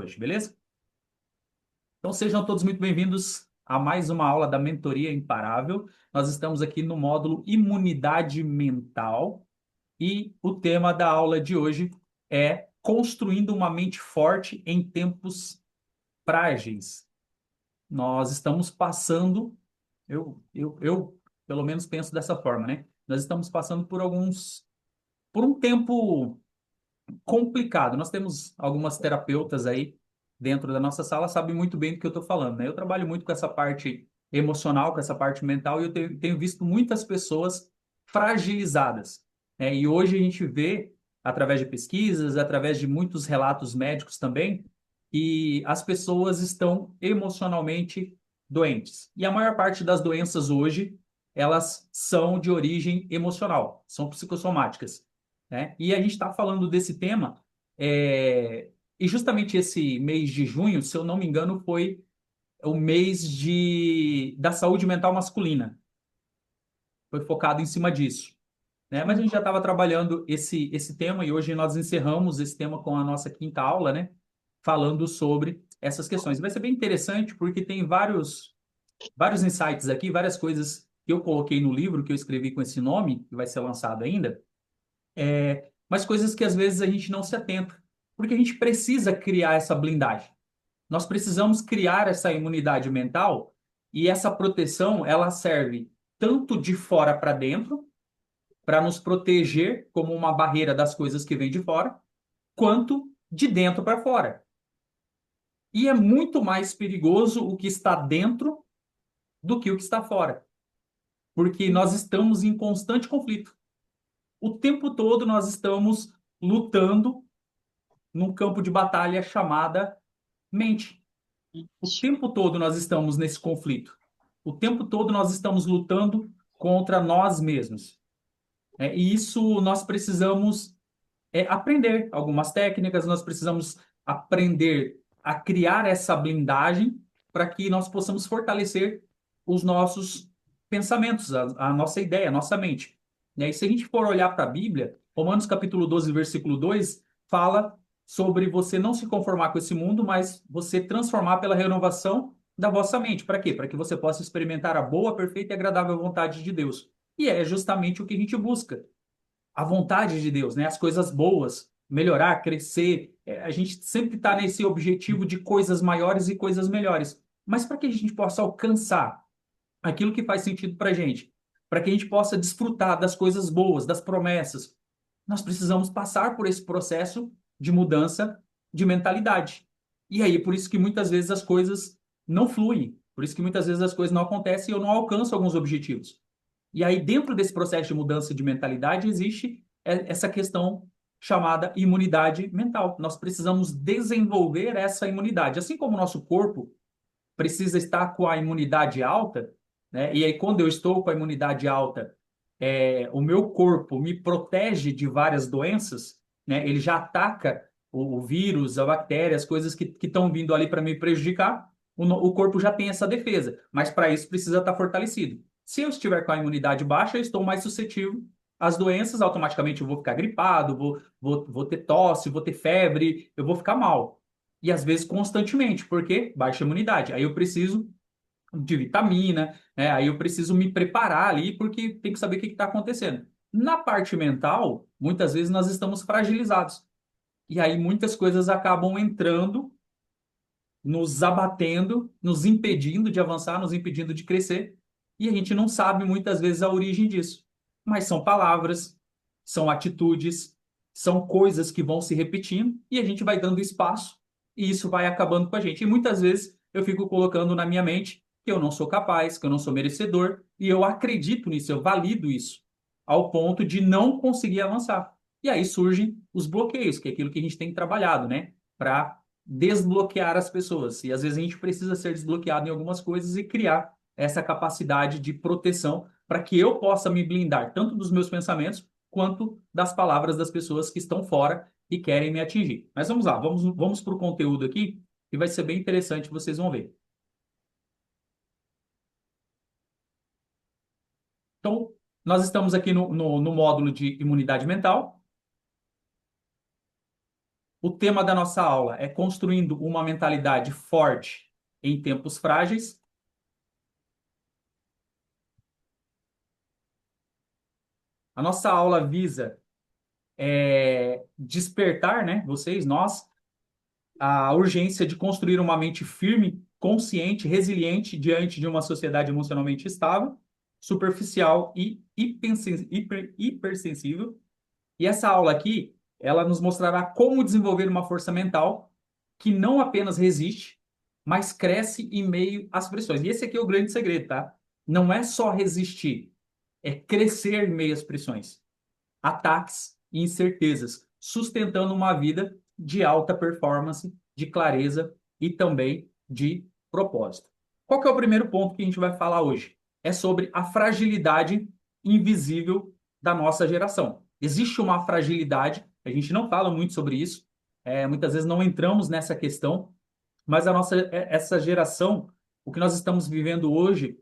hoje, beleza? Então sejam todos muito bem-vindos a mais uma aula da Mentoria Imparável. Nós estamos aqui no módulo Imunidade Mental e o tema da aula de hoje é Construindo uma Mente Forte em Tempos Frágeis. Nós estamos passando, eu pelo menos penso dessa forma, né? Nós estamos passando por um tempo complicado. Nós temos algumas terapeutas aí dentro da nossa sala, sabem muito bem do que eu estou falando, né? Eu trabalho muito com essa parte emocional, com essa parte mental, e eu tenho visto muitas pessoas fragilizadas, né? E hoje a gente vê, através de pesquisas, através de muitos relatos médicos também, que as pessoas estão emocionalmente doentes. E a maior parte das doenças hoje, elas são de origem emocional, são psicossomáticas, né? E a gente está falando desse tema, e justamente esse mês de junho, se eu não me engano, foi o mês da saúde mental masculina. Foi focado em cima disso, né? Mas a gente já estava trabalhando esse tema e hoje nós encerramos esse tema com a nossa quinta aula, né? Falando sobre essas questões. Vai ser bem interessante porque tem vários insights aqui, várias coisas que eu coloquei no livro que eu escrevi com esse nome, que vai ser lançado ainda, mas coisas que às vezes a gente não se atenta, porque a gente precisa criar essa blindagem. Nós precisamos criar essa imunidade mental e essa proteção, ela serve tanto de fora para dentro, para nos proteger como uma barreira das coisas que vêm de fora, quanto de dentro para fora. E é muito mais perigoso o que está dentro do que o que está fora, porque nós estamos em constante conflito. O tempo todo nós estamos lutando num campo de batalha chamada mente. O tempo todo nós estamos nesse conflito. O tempo todo nós estamos lutando contra nós mesmos. E isso nós precisamos aprender algumas técnicas, nós precisamos aprender a criar essa blindagem para que nós possamos fortalecer os nossos pensamentos, a nossa ideia, a nossa mente. E se a gente for olhar para a Bíblia, Romanos capítulo 12, versículo 2 fala sobre você não se conformar com esse mundo, mas você transformar pela renovação da vossa mente. Para quê? Para que você possa experimentar a boa, perfeita e agradável vontade de Deus. E é justamente o que a gente busca, a vontade de Deus, né? As coisas boas, melhorar, crescer. A gente sempre está nesse objetivo de coisas maiores e coisas melhores. Mas para que a gente possa alcançar aquilo que faz sentido para a gente, para que a gente possa desfrutar das coisas boas, das promessas, nós precisamos passar por esse processo de mudança de mentalidade. E aí, por isso que muitas vezes as coisas não fluem, por isso que muitas vezes as coisas não acontecem e eu não alcanço alguns objetivos. E aí, dentro desse processo de mudança de mentalidade, existe essa questão chamada imunidade mental. Nós precisamos desenvolver essa imunidade. Assim como o nosso corpo precisa estar com a imunidade alta, né? E aí, quando eu estou com a imunidade alta, o meu corpo me protege de várias doenças, né? Ele já ataca o vírus, a bactéria, as coisas que estão vindo ali para me prejudicar. O corpo já tem essa defesa, mas para isso precisa estar fortalecido. Se eu estiver com a imunidade baixa, eu estou mais suscetível às doenças, automaticamente eu vou ficar gripado, vou ter tosse, vou ter febre, eu vou ficar mal. E às vezes constantemente, porque baixa imunidade. Aí eu preciso de vitamina, né? Aí eu preciso me preparar ali, porque tem que saber o que está acontecendo. Na parte mental, muitas vezes nós estamos fragilizados. E aí muitas coisas acabam entrando, nos abatendo, nos impedindo de avançar, nos impedindo de crescer. E a gente não sabe muitas vezes a origem disso. Mas são palavras, são atitudes, são coisas que vão se repetindo e a gente vai dando espaço e isso vai acabando com a gente. E muitas vezes eu fico colocando na minha mente que eu não sou capaz, que eu não sou merecedor e eu acredito nisso, eu valido isso, ao ponto de não conseguir avançar. E aí surgem os bloqueios, que é aquilo que a gente tem trabalhado, né? Para desbloquear as pessoas. E às vezes a gente precisa ser desbloqueado em algumas coisas e criar essa capacidade de proteção para que eu possa me blindar tanto dos meus pensamentos quanto das palavras das pessoas que estão fora e querem me atingir. Mas vamos lá, vamos para o conteúdo aqui e vai ser bem interessante, vocês vão ver. Então, nós estamos aqui no módulo de imunidade mental. O tema da nossa aula é construindo uma mentalidade forte em tempos frágeis. A nossa aula visa despertar, né, vocês, nós, a urgência de construir uma mente firme, consciente, resiliente diante de uma sociedade emocionalmente estável, superficial e hipersensível. E essa aula aqui, ela nos mostrará como desenvolver uma força mental que não apenas resiste, mas cresce em meio às pressões. E esse aqui é o grande segredo, tá? Não é só resistir, é crescer em meio às pressões, ataques e incertezas, sustentando uma vida de alta performance, de clareza e também de propósito. Qual que é o primeiro ponto que a gente vai falar hoje? É sobre a fragilidade invisível da nossa geração. Existe uma fragilidade, a gente não fala muito sobre isso, muitas vezes não entramos nessa questão, mas essa geração, o que nós estamos vivendo hoje,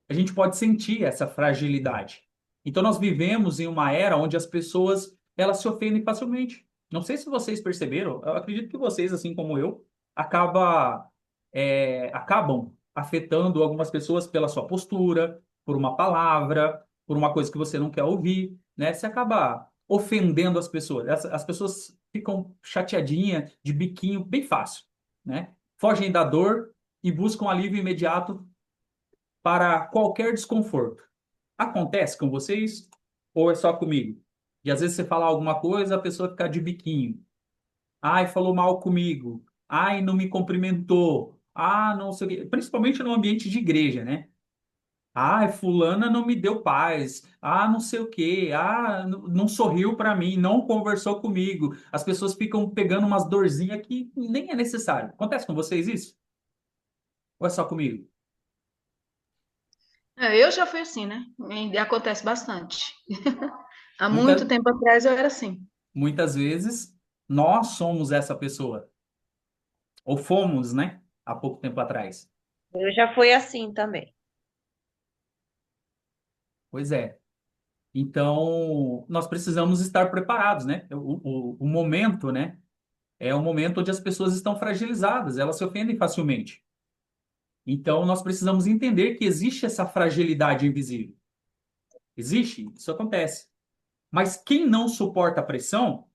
a gente pode sentir essa fragilidade. Então nós vivemos em uma era onde as pessoas elas se ofendem facilmente. Não sei se vocês perceberam, eu acredito que vocês, assim como eu, acabam afetando algumas pessoas pela sua postura, por uma palavra, por uma coisa que você não quer ouvir, né? Você acaba ofendendo as pessoas. As pessoas ficam chateadinhas, de biquinho, bem fácil, né? Fogem da dor e buscam alívio imediato para qualquer desconforto. Acontece com vocês ou é só comigo? E às vezes você fala alguma coisa, a pessoa fica de biquinho. Ai, falou mal comigo. Ai, não me cumprimentou. Ah, não sei o quê. Principalmente no ambiente de igreja, né? Ai, fulana não me deu paz. Ah, não sei o quê. Ah, não sorriu para mim, não conversou comigo. As pessoas ficam pegando umas dorzinhas que nem é necessário. Acontece com vocês isso? Ou é só comigo? Eu já fui assim, né? E acontece bastante. Há muito Muita, tempo atrás eu era assim. muitas vezes nós somos essa pessoa. Ou fomos, né? Há pouco tempo atrás. Eu já fui assim também. Pois é. Então, nós precisamos estar preparados, né? O momento, né? É um momento onde as pessoas estão fragilizadas, elas se ofendem facilmente. Então, nós precisamos entender que existe essa fragilidade invisível. Existe, isso acontece. Mas quem não suporta a pressão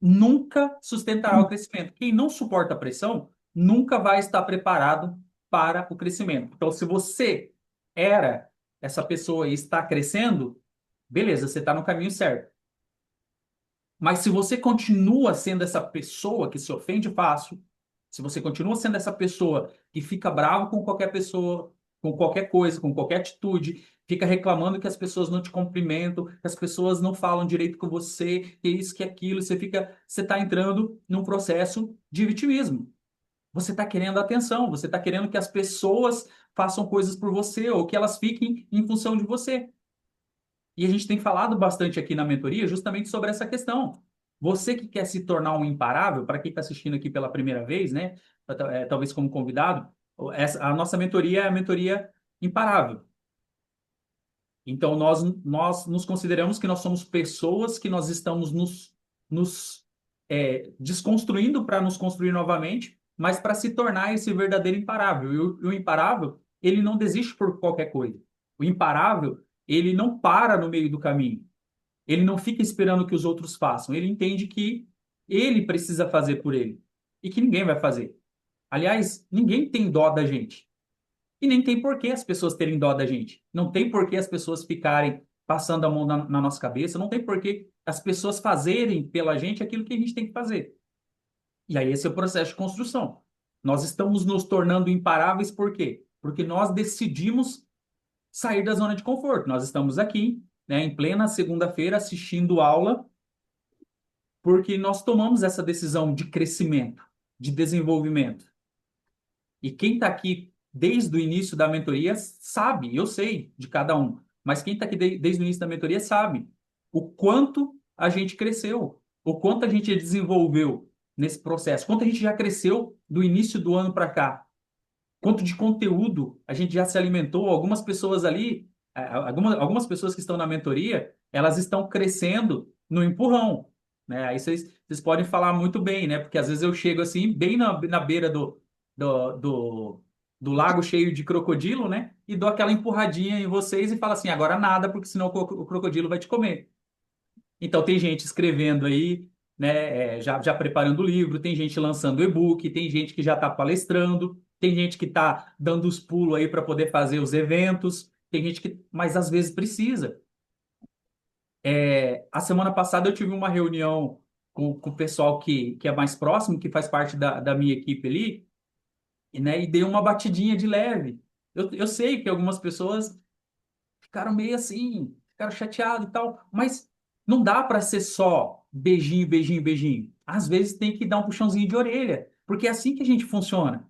nunca sustentará o crescimento. Quem não suporta a pressão nunca vai estar preparado para o crescimento. Então, se você era essa pessoa e está crescendo, beleza, você está no caminho certo. Mas se você continua sendo essa pessoa que se ofende fácil, se você continua sendo essa pessoa que fica bravo com qualquer pessoa, com qualquer coisa, com qualquer atitude, fica reclamando que as pessoas não te cumprimentam, que as pessoas não falam direito com você, que isso, que aquilo, você está entrando num processo de vitimismo. Você está querendo atenção, você está querendo que as pessoas façam coisas por você ou que elas fiquem em função de você. E a gente tem falado bastante aqui na mentoria justamente sobre essa questão. Você que quer se tornar um imparável, para quem está assistindo aqui pela primeira vez, né? Talvez como convidado, a nossa mentoria é a mentoria imparável. Então, nós nos consideramos que nós somos pessoas que nós estamos nos desconstruindo para nos construir novamente, mas para se tornar esse verdadeiro imparável. E o imparável, ele não desiste por qualquer coisa. O imparável, ele não para no meio do caminho. Ele não fica esperando que os outros façam. Ele entende que ele precisa fazer por ele e que ninguém vai fazer. Aliás, ninguém tem dó da gente. E nem tem por que as pessoas terem dó da gente. Não tem por que as pessoas ficarem passando a mão na nossa cabeça. Não tem por que as pessoas fazerem pela gente aquilo que a gente tem que fazer. E aí esse é o processo de construção. Nós estamos nos tornando imparáveis por quê? Porque nós decidimos sair da zona de conforto. Nós estamos aqui, né, em plena segunda-feira assistindo aula porque nós tomamos essa decisão de crescimento, de desenvolvimento. E quem está aqui desde o início da mentoria sabe, eu sei de cada um, mas quem está aqui desde o início da mentoria sabe o quanto a gente cresceu, o quanto a gente desenvolveu nesse processo, quanto a gente já cresceu do início do ano para cá, quanto de conteúdo a gente já se alimentou. Algumas pessoas ali, algumas pessoas que estão na mentoria, elas estão crescendo no empurrão, né? Aí vocês vocês podem falar muito bem, né? Porque às vezes eu chego assim, bem na beira do, do, do lago cheio de crocodilo, né? E dou aquela empurradinha em vocês e falo assim, agora nada, porque senão o crocodilo vai te comer. Então tem gente escrevendo aí, né? Já preparando o livro, tem gente lançando e-book, tem gente que já está palestrando, tem gente que está dando os pulos aí para poder fazer os eventos, tem gente que, mas às vezes precisa. A semana passada eu tive uma reunião com o pessoal que é mais próximo, que faz parte da minha equipe ali, e, né, e dei uma batidinha de leve. Eu sei que algumas pessoas ficaram meio assim, ficaram chateados e tal, mas não dá para ser só beijinho, beijinho, beijinho. Às vezes tem que dar um puxãozinho de orelha, porque é assim que a gente funciona.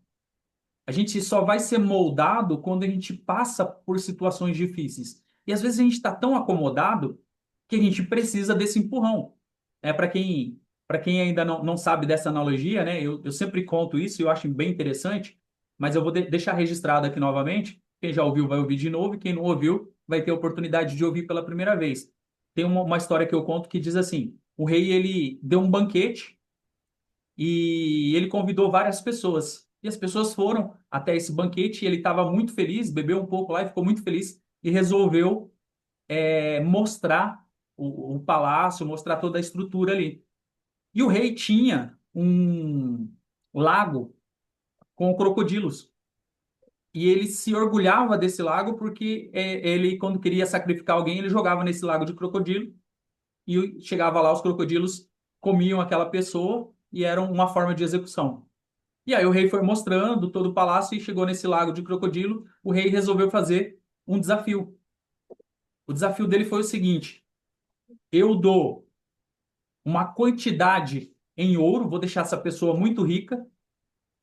A gente só vai ser moldado quando a gente passa por situações difíceis. E às vezes a gente está tão acomodado que a gente precisa desse empurrão. Para quem ainda não sabe dessa analogia, né? Eu sempre conto isso e eu acho bem interessante, mas eu vou deixar registrado aqui novamente. Quem já ouviu vai ouvir de novo, e quem não ouviu vai ter a oportunidade de ouvir pela primeira vez. Tem uma história que eu conto que diz assim: o rei ele deu um banquete e ele convidou várias pessoas. E as pessoas foram até esse banquete e ele estava muito feliz, bebeu um pouco lá e ficou muito feliz e resolveu mostrar o palácio, mostrar toda a estrutura ali. E o rei tinha um lago com crocodilos. E ele se orgulhava desse lago porque ele, quando queria sacrificar alguém, ele jogava nesse lago de crocodilo e chegava lá, os crocodilos comiam aquela pessoa e eram uma forma de execução. E aí o rei foi mostrando todo o palácio e chegou nesse lago de crocodilo. O rei resolveu fazer um desafio. O desafio dele foi o seguinte: eu dou uma quantidade em ouro, vou deixar essa pessoa muito rica,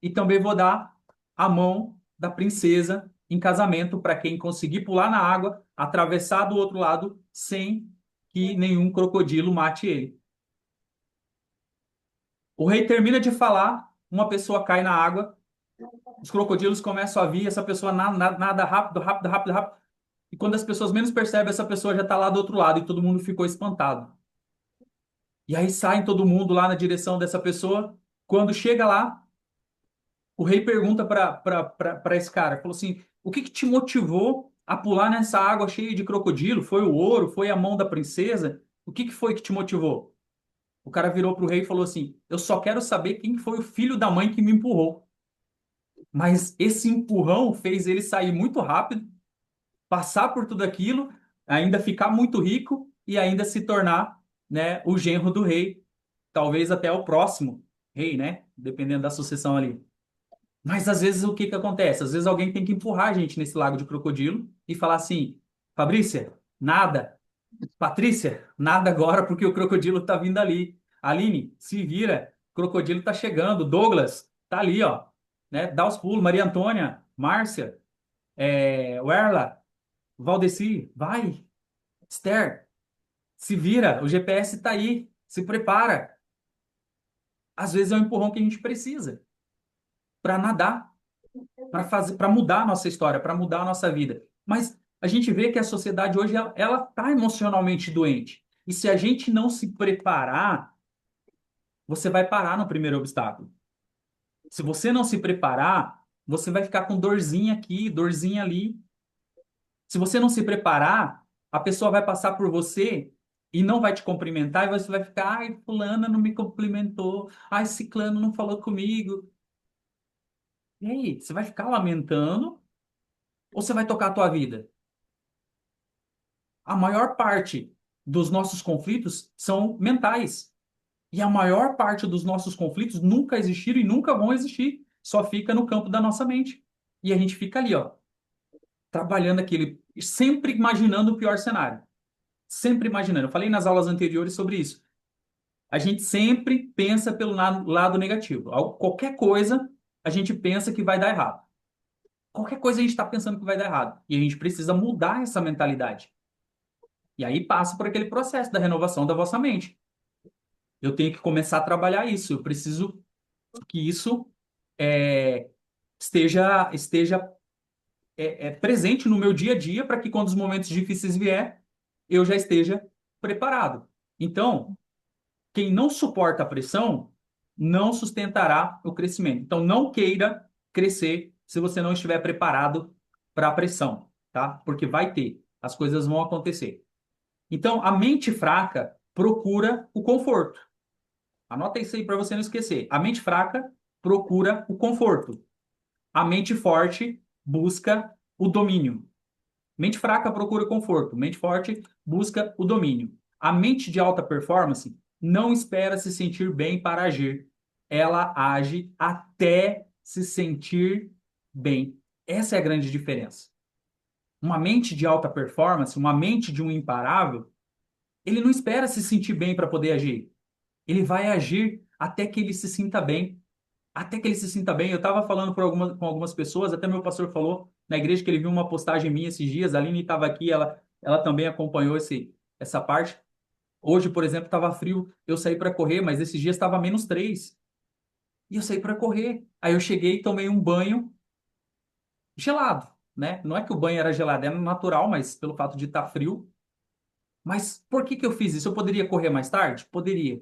e também vou dar a mão da princesa em casamento para quem conseguir pular na água, atravessar do outro lado sem que nenhum crocodilo mate ele. O rei termina de falar, uma pessoa cai na água, os crocodilos começam a vir, essa pessoa nada rápido, rápido, rápido, rápido. E quando as pessoas menos percebem, essa pessoa já está lá do outro lado e todo mundo ficou espantado. E aí sai todo mundo lá na direção dessa pessoa. Quando chega lá, o rei pergunta para esse cara, falou assim, o que te motivou a pular nessa água cheia de crocodilo? Foi o ouro? Foi a mão da princesa? O que foi que te motivou? O cara virou pro rei e falou assim, eu só quero saber quem foi o filho da mãe que me empurrou. Mas esse empurrão fez ele sair muito rápido, passar por tudo aquilo, ainda ficar muito rico e ainda se tornar, né, o genro do rei, talvez até o próximo rei, né, dependendo da sucessão ali. Mas às vezes o que que acontece? Às vezes alguém tem que empurrar a gente nesse lago de crocodilo e falar assim: Fabrícia, nada. Patrícia, nada agora porque o crocodilo tá vindo ali. Aline, se vira, o crocodilo tá chegando. Douglas, tá ali, ó. Né? Dá os pulos. Maria Antônia, Márcia, Werla, Valdeci, vai. Esther, se vira, o GPS tá aí. Se prepara. Às vezes é o empurrão que a gente precisa para nadar, para fazer, para mudar a nossa história, para mudar a nossa vida. Mas a gente vê que a sociedade hoje ela está emocionalmente doente. E se a gente não se preparar, você vai parar no primeiro obstáculo. Se você não se preparar, você vai ficar com dorzinha aqui, dorzinha ali. Se você não se preparar, a pessoa vai passar por você e não vai te cumprimentar e você vai ficar, ai, fulana não me cumprimentou, ai, ciclano não falou comigo. E aí, você vai ficar lamentando ou você vai tocar a tua vida? A maior parte dos nossos conflitos são mentais. E a maior parte dos nossos conflitos nunca existiram e nunca vão existir. Só fica no campo da nossa mente. E a gente fica ali, ó, trabalhando aquele, sempre imaginando o pior cenário. Sempre imaginando. Eu falei nas aulas anteriores sobre isso. A gente sempre pensa pelo lado negativo. Qualquer coisa, a gente pensa que vai dar errado. Qualquer coisa a gente está pensando que vai dar errado. E a gente precisa mudar essa mentalidade. E aí passa por aquele processo da renovação da vossa mente. Eu tenho que começar a trabalhar isso. Eu preciso que isso é, esteja presente no meu dia a dia para que quando os momentos difíceis vier, eu já esteja preparado. Então, quem não suporta a pressão não sustentará o crescimento. Então, não queira crescer se você não estiver preparado para a pressão, tá? Porque vai ter, as coisas vão acontecer. Então, a mente fraca procura o conforto. Anota isso aí para você não esquecer. A mente fraca procura o conforto. A mente forte busca o domínio. Mente fraca procura conforto, mente forte busca o domínio. A mente de alta performance não espera se sentir bem para agir. Ela age até se sentir bem. Essa é a grande diferença. Uma mente de alta performance, uma mente de um imparável, ele não espera se sentir bem para poder agir. Ele vai agir até que ele se sinta bem. Até que ele se sinta bem. Eu estava falando com algumas pessoas, até meu pastor falou na igreja que ele viu uma postagem minha esses dias. A Aline estava aqui, ela também acompanhou essa parte. Hoje, por exemplo, estava frio, eu saí para correr, mas esses dias estava -3. E eu saí para correr. Aí eu cheguei e tomei um banho gelado, né? Não é que o banho era gelado, era natural, mas pelo fato de estar frio. Mas por que que eu fiz isso? Eu poderia correr mais tarde? Poderia.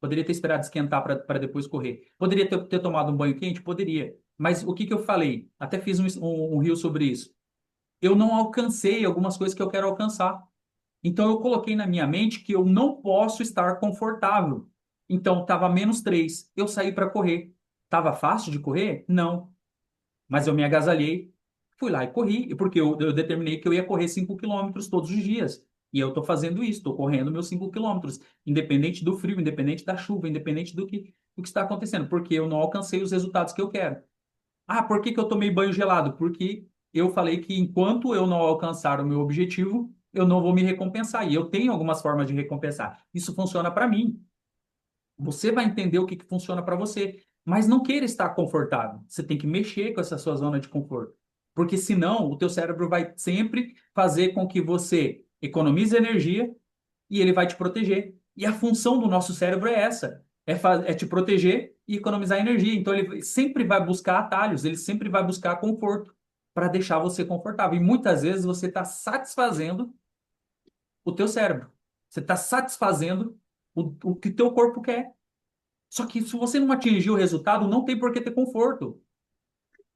Poderia ter esperado esquentar para depois correr. Poderia ter tomado um banho quente? Poderia. Mas o que que eu falei? Até fiz um reel sobre isso. Eu não alcancei algumas coisas que eu quero alcançar. Então eu coloquei na minha mente que eu não posso estar confortável. Então estava -3. Eu saí para correr. Tava fácil de correr? Não. Mas eu me agasalhei, fui lá e corri, porque eu determinei que eu ia correr 5 quilômetros todos os dias. E eu estou fazendo isso, estou correndo meus 5 quilômetros, independente do frio, independente da chuva, independente do que está acontecendo, porque eu não alcancei os resultados que eu quero. Ah, por que que eu tomei banho gelado? Porque eu falei que enquanto eu não alcançar o meu objetivo, eu não vou me recompensar. E eu tenho algumas formas de recompensar. Isso funciona para mim. Você vai entender o que que funciona para você, mas não queira estar confortável. Você tem que mexer com essa sua zona de conforto, porque senão o teu cérebro vai sempre fazer com que você economize energia e ele vai te proteger. E a função do nosso cérebro é essa, é te proteger e economizar energia. Então ele sempre vai buscar atalhos, ele sempre vai buscar conforto para deixar você confortável. E muitas vezes você está satisfazendo o teu cérebro. Você está satisfazendo o que teu corpo quer. Só que se você não atingir o resultado, não tem por que ter conforto.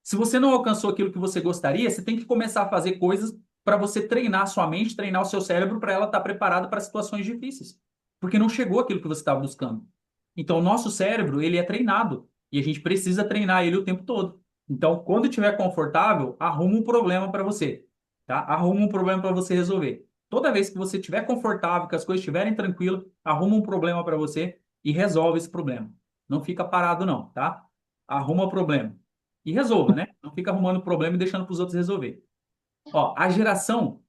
Se você não alcançou aquilo que você gostaria, você tem que começar a fazer coisas para você treinar a sua mente, treinar o seu cérebro para ela estar preparada para situações difíceis. Porque não chegou aquilo que você estava buscando. Então, o nosso cérebro, ele é treinado e a gente precisa treinar ele o tempo todo. Então, quando estiver confortável, arruma um problema para você, tá? Arruma um problema para você resolver. Toda vez que você estiver confortável, que as coisas estiverem tranquilas, arruma um problema para você e resolve esse problema. Não fica parado, não, tá? Arruma o problema. E resolva, né? Não fica arrumando problema e deixando para os outros resolver. Ó, a geração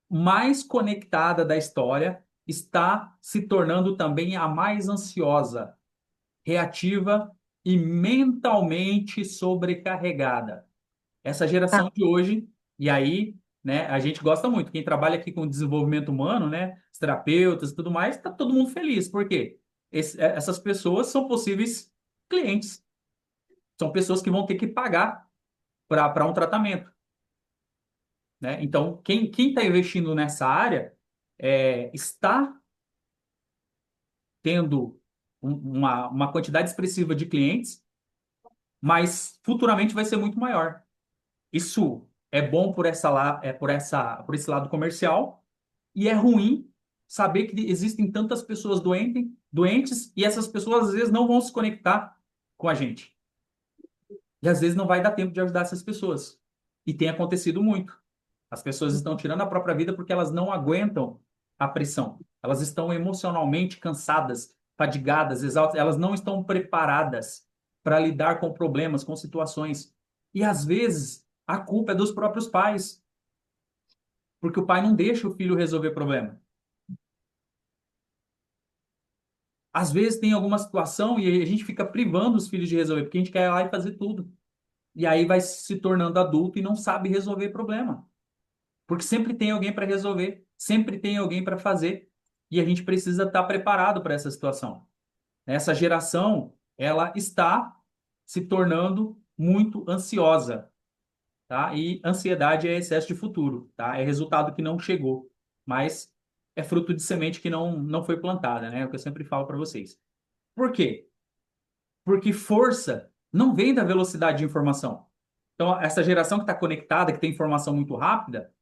mais conectada da história está se tornando também a mais ansiosa, reativa e mentalmente sobrecarregada. Essa geração de hoje, e aí, né, a gente gosta muito. Quem trabalha aqui com desenvolvimento humano, né, os terapeutas e tudo mais, está todo mundo feliz. Por quê? Essas pessoas são possíveis clientes. São pessoas que vão ter que pagar para um tratamento, né? Então, quem está investindo nessa área está tendo uma quantidade expressiva de clientes, mas futuramente vai ser muito maior. Isso é bom por esse lado comercial e é ruim saber que existem tantas pessoas doentes e essas pessoas às vezes não vão se conectar com a gente. E às vezes não vai dar tempo de ajudar essas pessoas. E tem acontecido muito. As pessoas estão tirando a própria vida porque elas não aguentam a pressão. Elas estão emocionalmente cansadas, fadigadas, exaustas. Elas não estão preparadas para lidar com problemas, com situações. E às vezes a culpa é dos próprios pais, porque o pai não deixa o filho resolver problema. Às vezes tem alguma situação e a gente fica privando os filhos de resolver, porque a gente quer ir lá e fazer tudo. E aí vai se tornando adulto e não sabe resolver problema. Porque sempre tem alguém para resolver, sempre tem alguém para fazer, e a gente precisa estar preparado para essa situação. Essa geração, ela está se tornando muito ansiosa, tá? E ansiedade é excesso de futuro, tá? É resultado que não chegou, mas é fruto de semente que não foi plantada, né? É o que eu sempre falo para vocês. Por quê? Porque força não vem da velocidade de informação. Então, essa geração que está conectada, que tem informação muito rápida,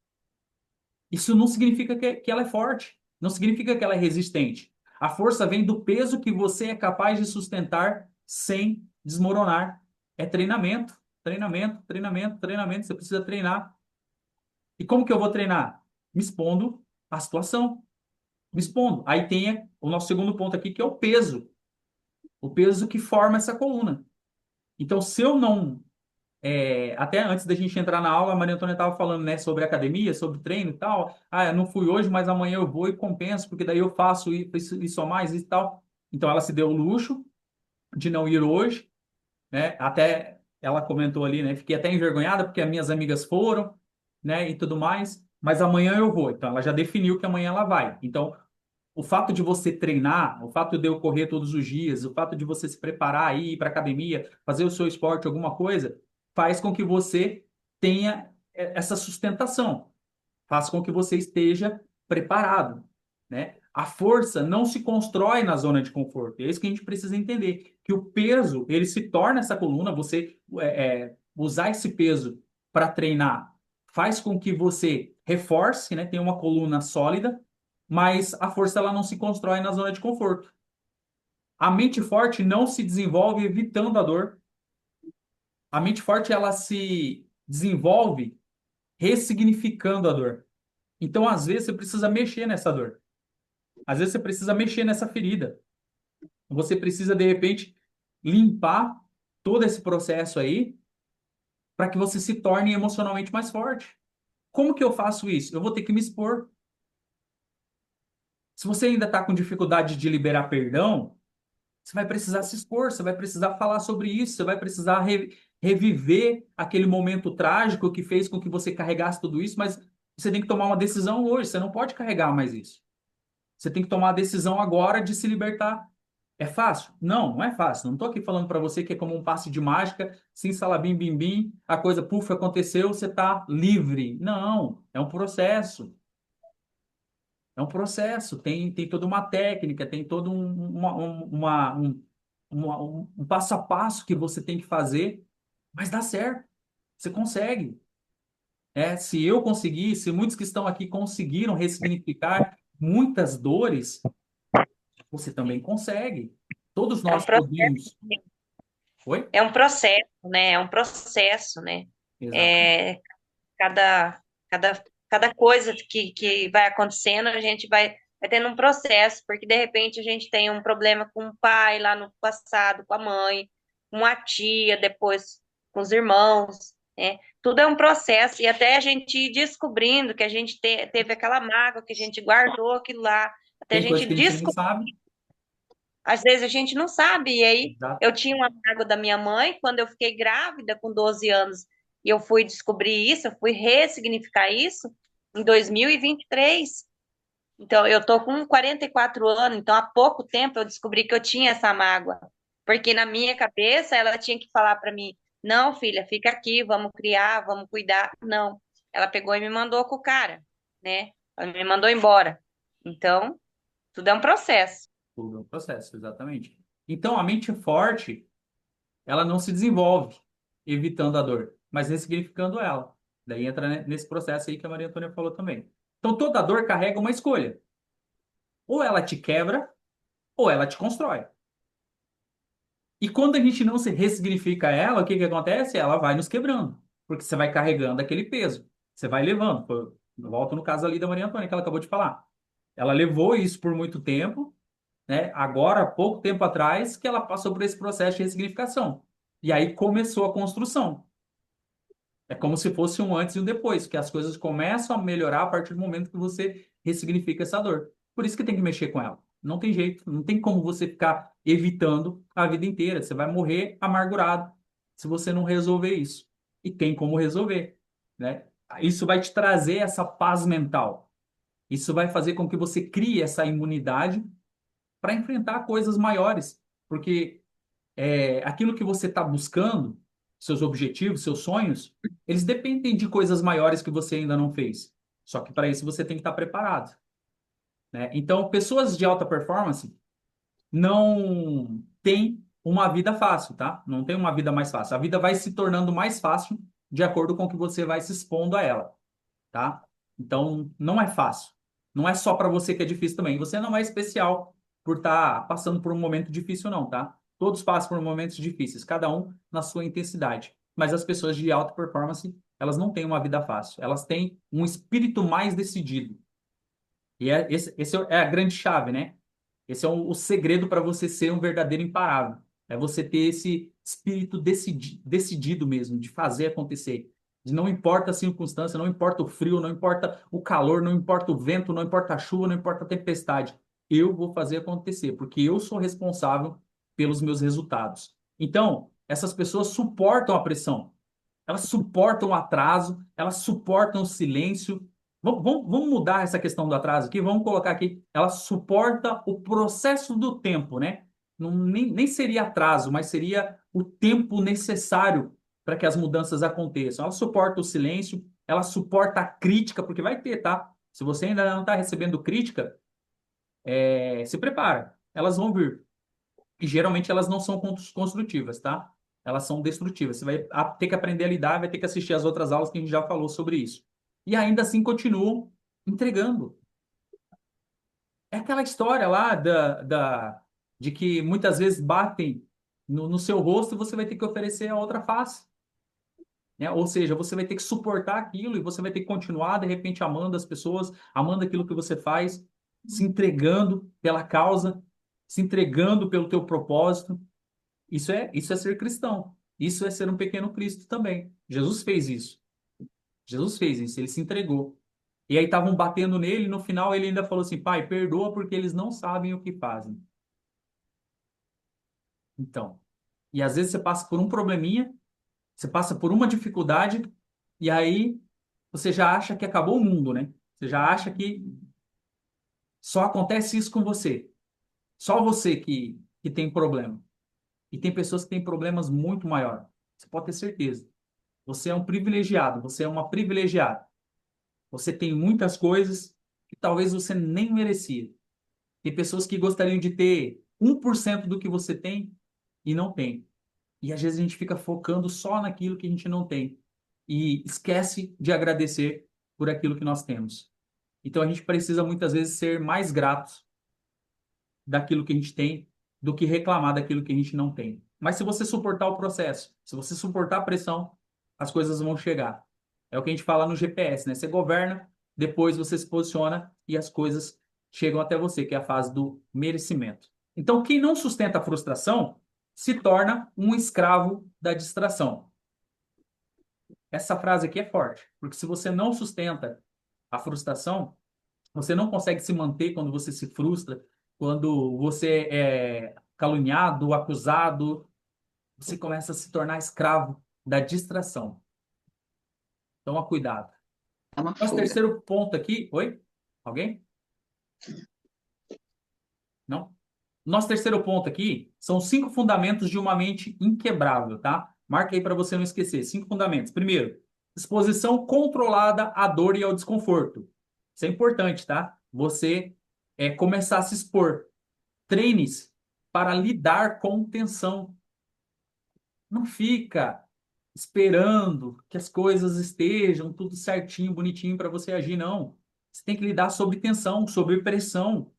isso não significa que ela é forte, não significa que ela é resistente. A força vem do peso que você é capaz de sustentar sem desmoronar. É treinamento, treinamento, treinamento, treinamento. Você precisa treinar. E como que eu vou treinar? Me expondo à situação, me expondo. Aí tem o nosso segundo ponto aqui, que é o peso que forma essa coluna. Então, se eu não até antes da gente entrar na aula, a Maria Antônia estava falando, né, sobre academia, sobre treino e tal. Ah, eu não fui hoje, mas amanhã eu vou e compenso, porque daí eu faço isso a mais e tal. Então ela se deu o luxo de não ir hoje, né? Até ela comentou ali, né? Fiquei até envergonhada porque as minhas amigas foram, né, e tudo mais. Mas amanhã eu vou. Então ela já definiu que amanhã ela vai. Então o fato de você treinar, o fato de eu correr todos os dias, o fato de você se preparar aí ir para academia, fazer o seu esporte, alguma coisa, faz com que você tenha essa sustentação, faz com que você esteja preparado, né? A força não se constrói na zona de conforto. É isso que a gente precisa entender, que o peso, ele se torna essa coluna, você usar esse peso para treinar faz com que você reforce, né? Tenha uma coluna sólida, mas a força ela não se constrói na zona de conforto. A mente forte não se desenvolve evitando a dor. A mente forte ela se desenvolve ressignificando a dor. Então, às vezes, você precisa mexer nessa dor. Às vezes, você precisa mexer nessa ferida. Você precisa, de repente, limpar todo esse processo aí para que você se torne emocionalmente mais forte. Como que eu faço isso? Eu vou ter que me expor. Se você ainda está com dificuldade de liberar perdão, você vai precisar se expor, você vai precisar falar sobre isso, você vai precisar reviver aquele momento trágico que fez com que você carregasse tudo isso, mas você tem que tomar uma decisão hoje, você não pode carregar mais isso. Você tem que tomar a decisão agora de se libertar. É fácil? Não, não é fácil. Não estou aqui falando para você que é como um passe de mágica, sim, salabim, bim, bim, a coisa, puf, aconteceu, você está livre. Não, é um processo. É um processo, tem toda uma técnica, tem todo um passo a passo que você tem que fazer, mas dá certo, você consegue. Se eu conseguir, se muitos que estão aqui conseguiram ressignificar muitas dores, você também consegue. Todos É um nós processo, podemos. Oi? é um processo, né? É um processo, né? Exatamente. É, cada coisa que vai acontecendo, a gente vai tendo um processo, porque de repente a gente tem um problema com o pai lá no passado, com a mãe, com a tia, depois com os irmãos, né? Tudo é um processo, e até a gente ir descobrindo que a gente teve aquela mágoa, que a gente guardou aquilo lá, até a Tem coisa gente que a gente nem descobrir. sabe. Às vezes a gente não sabe, e aí Exato. eu tinha uma mágoa da minha mãe, quando eu fiquei grávida com 12 anos, e eu fui descobrir isso, eu fui ressignificar isso em 2023. Então, eu tô com 44 anos, então há pouco tempo eu descobri que eu tinha essa mágoa. Porque na minha cabeça ela tinha que falar para mim: não, filha, fica aqui, vamos criar, vamos cuidar. Não. Ela pegou e me mandou com o cara, né? Ela me mandou embora. Então, tudo é um processo. Tudo é um processo, exatamente. Então, a mente forte, ela não se desenvolve evitando a dor, mas ressignificando ela. Daí entra nesse processo aí que a Maria Antônia falou também. Então, toda dor carrega uma escolha. Ou ela te quebra, ou ela te constrói. E quando a gente não se ressignifica ela, o que que acontece? Ela vai nos quebrando, porque você vai carregando aquele peso. Você vai levando. Eu volto no caso ali da Maria Antônia, que ela acabou de falar. Ela levou isso por muito tempo, né? Agora, há pouco tempo atrás, que ela passou por esse processo de ressignificação. E aí começou a construção. É como se fosse um antes e um depois, que as coisas começam a melhorar a partir do momento que você ressignifica essa dor. Por isso que tem que mexer com ela. Não tem jeito, não tem como você ficar evitando a vida inteira. Você vai morrer amargurado se você não resolver isso. E tem como resolver, né? Isso vai te trazer essa paz mental. Isso vai fazer com que você crie essa imunidade para enfrentar coisas maiores, porque aquilo que você está buscando, seus objetivos, seus sonhos, eles dependem de coisas maiores que você ainda não fez. Só que para isso você tem que estar preparado. né? Então, pessoas de alta performance não têm uma vida fácil, tá? Não tem uma vida mais fácil. A vida vai se tornando mais fácil de acordo com que você vai se expondo a ela, tá? Então, não é fácil. Não é só para você que é difícil também. Você não é especial por estar passando por um momento difícil, não, tá? Todos passam por momentos difíceis, cada um na sua intensidade. Mas as pessoas de alta performance, elas não têm uma vida fácil. Elas têm um espírito mais decidido. E esse é a grande chave, né? Esse é o segredo para você ser um verdadeiro imparável. É você ter esse espírito decidido mesmo, de fazer acontecer. De não importa a circunstância, não importa o frio, não importa o calor, não importa o vento, não importa a chuva, não importa a tempestade. Eu vou fazer acontecer, porque eu sou responsável pelos meus resultados. Então, essas pessoas suportam a pressão, elas suportam o atraso, elas suportam o silêncio. Vamos mudar essa questão do atraso aqui, vamos colocar aqui, ela suporta o processo do tempo, né? Não, nem seria atraso, mas seria o tempo necessário para que as mudanças aconteçam. Ela suporta o silêncio, ela suporta a crítica, porque vai ter, tá? Se você ainda não está recebendo crítica, se prepara, elas vão vir. E geralmente elas não são construtivas, tá? Elas são destrutivas. Você vai ter que aprender a lidar, vai ter que assistir as outras aulas que a gente já falou sobre isso. E ainda assim continuam entregando. É aquela história lá de que muitas vezes batem no seu rosto e você vai ter que oferecer a outra face, né? Ou seja, você vai ter que suportar aquilo e você vai ter que continuar, de repente, amando as pessoas, amando aquilo que você faz, se entregando pela causa, se entregando pelo teu propósito. Isso é ser cristão. Isso é ser um pequeno Cristo também. Jesus fez isso. Jesus fez isso, ele se entregou. E aí estavam batendo nele, e no final ele ainda falou assim: Pai, perdoa porque eles não sabem o que fazem. Então, e às vezes você passa por um probleminha, você passa por uma dificuldade, e aí você já acha que acabou o mundo, né? Você já acha que só acontece isso com você. Só você que tem problema. E tem pessoas que têm problemas muito maiores. Você pode ter certeza. Você é um privilegiado, você é uma privilegiada. Você tem muitas coisas que talvez você nem merecia. Tem pessoas que gostariam de ter 1% do que você tem e não tem. E às vezes a gente fica focando só naquilo que a gente não tem e esquece de agradecer por aquilo que nós temos. Então a gente precisa muitas vezes ser mais gratos daquilo que a gente tem do que reclamar daquilo que a gente não tem. Mas se você suportar o processo, se você suportar a pressão, as coisas vão chegar. É o que a gente fala no GPS, né? Você governa, depois você se posiciona e as coisas chegam até você, que é a fase do merecimento. Então, quem não sustenta a frustração se torna um escravo da distração. Essa frase aqui é forte, porque se você não sustenta a frustração, você não consegue se manter quando você se frustra, quando você é caluniado, acusado, você começa a se tornar escravo da distração. Toma cuidado. É uma Nosso fuga. terceiro ponto aqui. Oi? Alguém? Não? Nosso terceiro ponto aqui são 5 fundamentos de uma mente inquebrável, tá? Marca aí para você não esquecer. 5 fundamentos. Primeiro, exposição controlada à dor e ao desconforto. Isso é importante, tá? Você começar a se expor. Treine-se para lidar com tensão. Não fica esperando que as coisas estejam tudo certinho, bonitinho para você agir, não. Você tem que lidar sob tensão, sob pressão.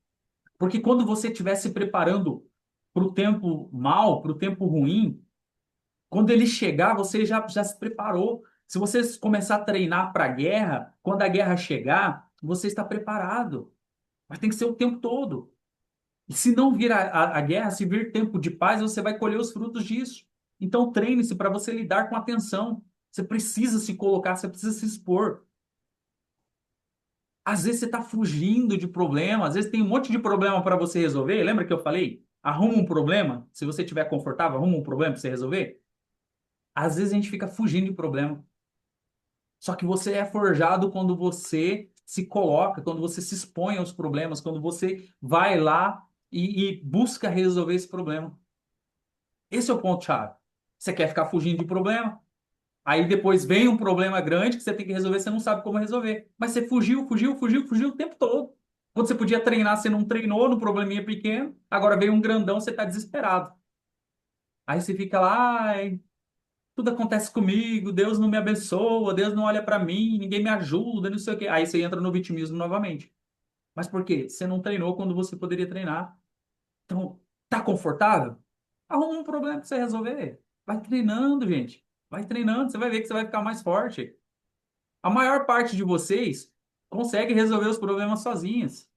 Porque quando você estiver se preparando para o tempo mal, para o tempo ruim, quando ele chegar, você já se preparou. Se você começar a treinar para a guerra, quando a guerra chegar, você está preparado. Mas tem que ser o tempo todo. E se não vir a guerra, se vir tempo de paz, você vai colher os frutos disso. Então treine-se para você lidar com a tensão. Você precisa se colocar, você precisa se expor. Às vezes você está fugindo de problema, às vezes tem um monte de problema para você resolver. Lembra que eu falei? Arruma um problema. Se você estiver confortável, arruma um problema para você resolver. Às vezes a gente fica fugindo de problema. Só que você é forjado quando você se coloca, quando você se expõe aos problemas, quando você vai lá e busca resolver esse problema. Esse é o ponto-chave. Você quer ficar fugindo de problema, aí depois vem um problema grande que você tem que resolver, você não sabe como resolver. Mas você fugiu, fugiu, fugiu, fugiu o tempo todo. Quando você podia treinar, você não treinou no probleminha pequeno, agora veio um grandão, você está desesperado. Aí você fica lá, ai, tudo acontece comigo, Deus não me abençoa, Deus não olha para mim, ninguém me ajuda, não sei o quê. Aí você entra no vitimismo novamente. Mas por quê? Você não treinou quando você poderia treinar. Então, tá confortável? Arruma um problema para você resolver. Vai treinando, gente. Vai treinando, você vai ver que você vai ficar mais forte. A maior parte de vocês consegue resolver os problemas sozinhas.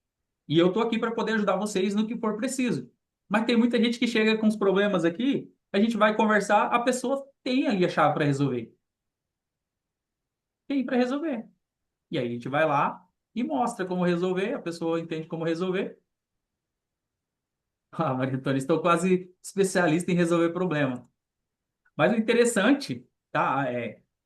E eu tô aqui para poder ajudar vocês no que for preciso. Mas tem muita gente que chega com os problemas aqui, a gente vai conversar, a pessoa tem ali a chave para resolver. Tem para resolver. E aí a gente vai lá e mostra como resolver, a pessoa entende como resolver. Ah, Maria Antônia, estou quase especialista em resolver problema. Mas o interessante, tá?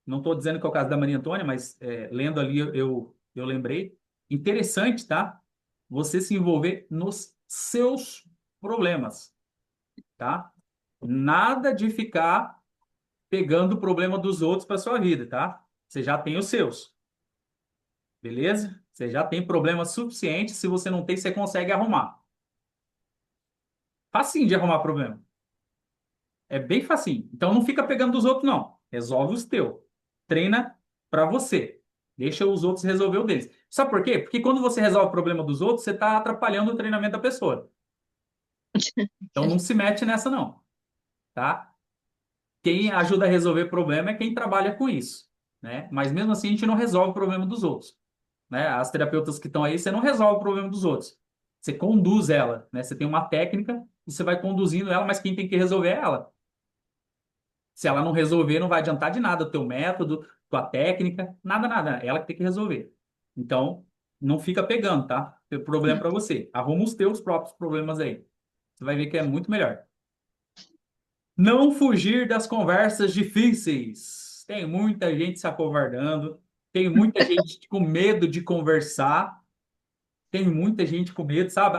Não estou dizendo que é o caso da Maria Antônia, mas lendo ali eu lembrei. Interessante, tá? Você se envolver nos seus problemas, tá? Nada de ficar pegando o problema dos outros para sua vida, tá? Você já tem os seus, beleza? Você já tem problema suficiente. Se você não tem, você consegue arrumar. Facinho de arrumar problema. É bem facinho. Então não fica pegando dos outros, não. Resolve os teus. Treina para você. Deixa os outros resolver o deles. Sabe por quê? Porque quando você resolve o problema dos outros, você está atrapalhando o treinamento da pessoa. Então não se mete nessa, não. Tá? Quem ajuda a resolver problema é quem trabalha com isso, né? Mas mesmo assim a gente não resolve o problema dos outros, né? As terapeutas que estão aí, você não resolve o problema dos outros. Você conduz ela, né? Você tem uma técnica e você vai conduzindo ela, mas quem tem que resolver é ela. Se ela não resolver, não vai adiantar de nada o teu método, tua técnica, nada, nada. Ela que tem que resolver. Então, não fica pegando, tá? O problema é para você. Arruma os teus próprios problemas aí. Você vai ver que é muito melhor. Não fugir das conversas difíceis. Tem muita gente se acovardando, tem muita gente com medo de conversar, tem muita gente com medo, sabe?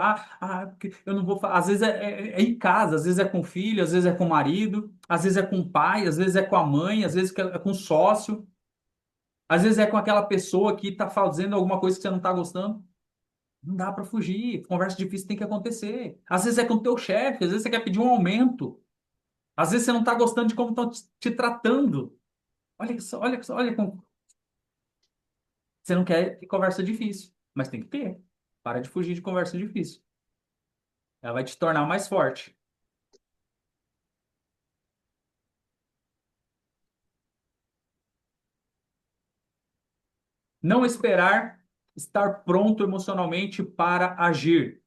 Porque eu não vou falar. Às vezes é em casa, às vezes é com o filho, às vezes é com o marido, às vezes é com o pai, às vezes é com a mãe, às vezes é com o sócio, às vezes é com aquela pessoa que está fazendo alguma coisa que você não está gostando. Não dá para fugir. Conversa difícil tem que acontecer. Às vezes é com o teu chefe, às vezes você quer pedir um aumento. Às vezes você não está gostando de como estão te tratando. Olha só, olha só, olha como. Você não quer ter conversa difícil, mas tem que ter. Para de fugir de conversa difícil. Ela vai te tornar mais forte. Não esperar estar pronto emocionalmente para agir.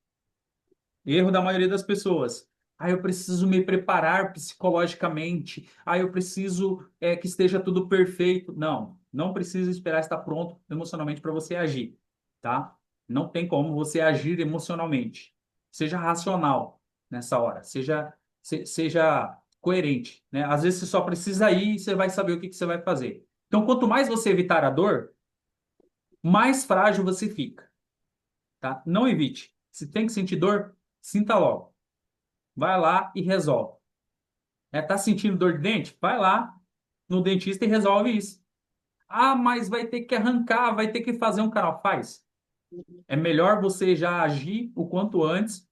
Erro da maioria das pessoas. Eu preciso me preparar psicologicamente. Eu preciso que esteja tudo perfeito. Não, não precisa esperar estar pronto emocionalmente para você agir, tá? Não tem como você agir emocionalmente. Seja racional nessa hora. Seja coerente, né? Às vezes você só precisa ir e você vai saber o que que você vai fazer. Então, quanto mais você evitar a dor, mais frágil você fica, tá? Não evite. Se tem que sentir dor, sinta logo. Vai lá e resolve. Tá sentindo dor de dente? Vai lá no dentista e resolve isso. Mas vai ter que arrancar, vai ter que fazer um canal. Faz. É melhor você já agir o quanto antes,